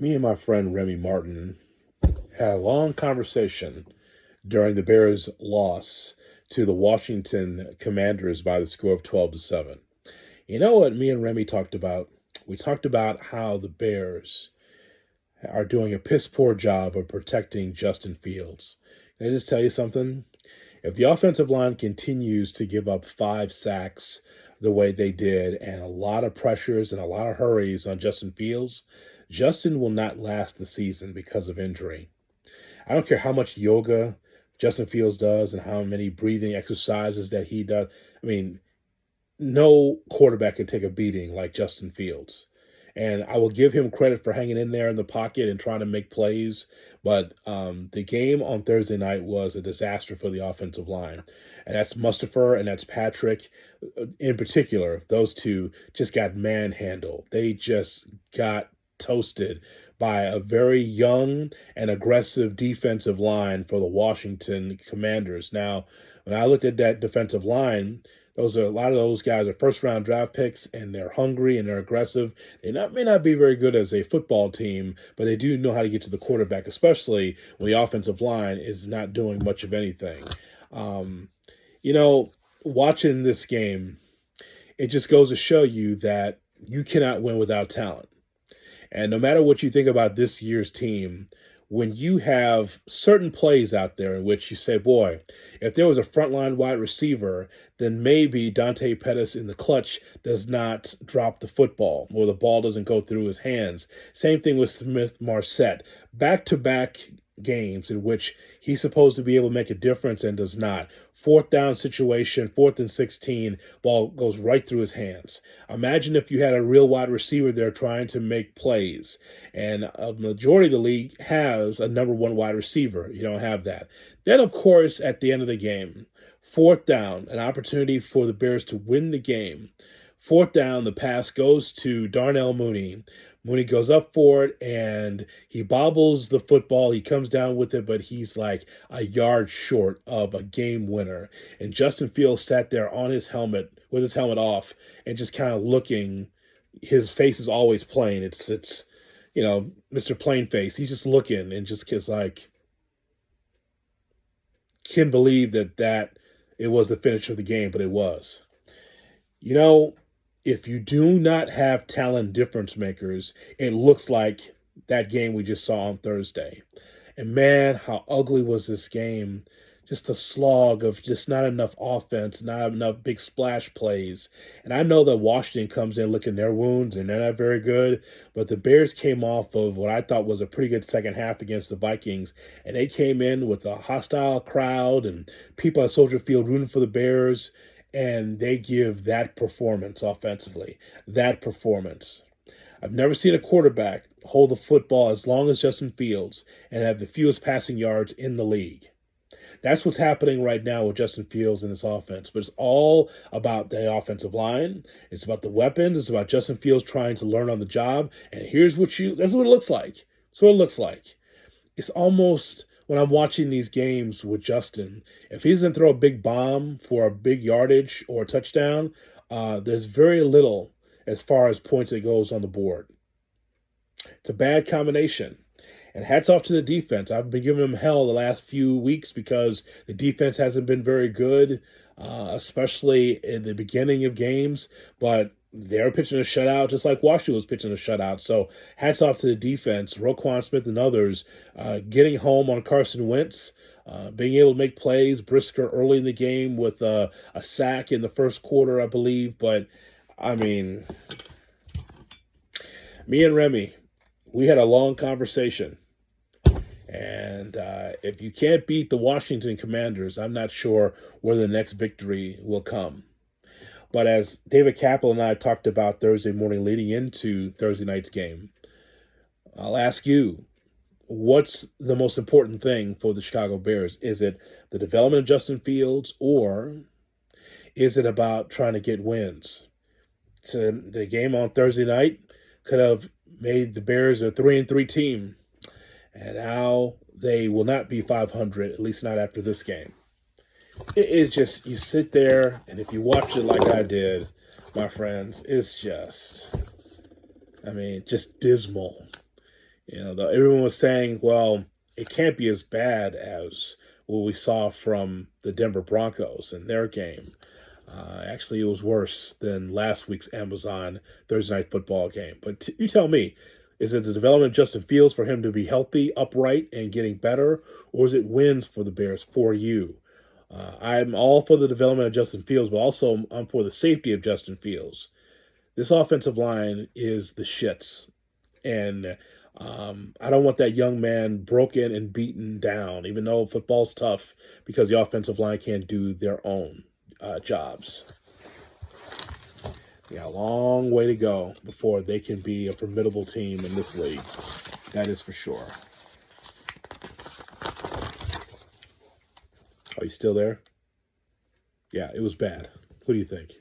Me and my friend Remy Martin had a long conversation during the Bears' loss to the Washington Commanders by the score of 12-7. You know what me and Remy talked about? We talked about how the Bears are doing a piss poor job of protecting Justin Fields. Can I just tell you something? If the offensive line continues to give up 5 sacks the way they did and a lot of pressures and a lot of hurries on Justin Fields, Justin will not last the season because of injury. I don't care how much yoga Justin Fields does and how many breathing exercises that he does. I mean, no quarterback can take a beating like Justin Fields. And I will give him credit for hanging in there in the pocket and trying to make plays. But the game on Thursday night was a disaster for the offensive line. And that's Mustipher and that's Patrick in particular. Those two just got manhandled. They just got toasted by a very young and aggressive defensive line for the Washington Commanders. Now, when I looked at that defensive line, those are a lot of those guys are first round draft picks and they're hungry and they're aggressive. May not be very good as a football team, but they do know how to get to the quarterback, especially when the offensive line is not doing much of anything. Um, you know, watching this game, it just goes to show you that you cannot win without talent. And no matter what you think about this year's team, when you have certain plays out there in which you say, boy, if there was a frontline wide receiver, then maybe Dante Pettis in the clutch does not drop the football or the ball doesn't go through his hands. Same thing with Smith Marset. Back-to-back games in which he's supposed to be able to make a difference and does not. Fourth down situation, 4th and 16, ball goes right through his hands. Imagine if you had a real wide receiver there trying to make plays. And a majority of the league has a number one wide receiver. You don't have that. Then, of course, at the end of the game, fourth down, an opportunity for the Bears to win the game. Fourth down, the pass goes to Darnell Mooney. Mooney goes up for it, and he bobbles the football. He comes down with it, but he's like a yard short of a game winner. And Justin Fields sat there on his helmet, with his helmet off, and just kind of looking. His face is always plain. It's Mr. Plain Face. He's just looking and just is like, can believe that it was the finish of the game, but it was. You know, if you do not have talent difference makers, it looks like that game we just saw on Thursday. And man, how ugly was this game. Just a slog of just not enough offense, not enough big splash plays. And I know that Washington comes in licking their wounds and they're not very good, but the Bears came off of what I thought was a pretty good second half against the Vikings, and they came in with a hostile crowd and people at Soldier Field rooting for the Bears, and they give that performance offensively. That performance. I've never seen a quarterback hold the football as long as Justin Fields and have the fewest passing yards in the league. That's what's happening right now with Justin Fields and this offense. But it's all about the offensive line. It's about the weapons. It's about Justin Fields trying to learn on the job. And that's what it looks like. That's what it looks like. It's almost, when I'm watching these games with Justin, if he doesn't throw a big bomb for a big yardage or a touchdown, there's very little as far as points that goes on the board. It's a bad combination. And hats off to the defense. I've been giving them hell the last few weeks because the defense hasn't been very good, especially in the beginning of games. But they're pitching a shutout just like Washington was pitching a shutout. So hats off to the defense, Roquan Smith and others, getting home on Carson Wentz, being able to make plays. Brisker early in the game with a sack in the first quarter, I believe. But, I mean, me and Remy, we had a long conversation. And if you can't beat the Washington Commanders, I'm not sure where the next victory will come. But as David Kaplan and I talked about Thursday morning leading into Thursday night's game, I'll ask you, what's the most important thing for the Chicago Bears? Is it the development of Justin Fields, or is it about trying to get wins? So the game on Thursday night could have made the Bears a 3-3 team, and now they will not be 500, at least not after this game. It is just, you sit there, and if you watch it like I did, my friends, it's just dismal. Everyone was saying, well, it can't be as bad as what we saw from the Denver Broncos in their game. Actually, it was worse than last week's Amazon Thursday Night Football game. But you tell me, is it the development of Justin Fields for him to be healthy, upright, and getting better, or is it wins for the Bears for you? I'm all for the development of Justin Fields, but also I'm for the safety of Justin Fields. This offensive line is the shits. And I don't want that young man broken and beaten down, even though football's tough because the offensive line can't do their own jobs. They got a long way to go before they can be a formidable team in this league. That is for sure. Are you still there? Yeah, it was bad. What do you think?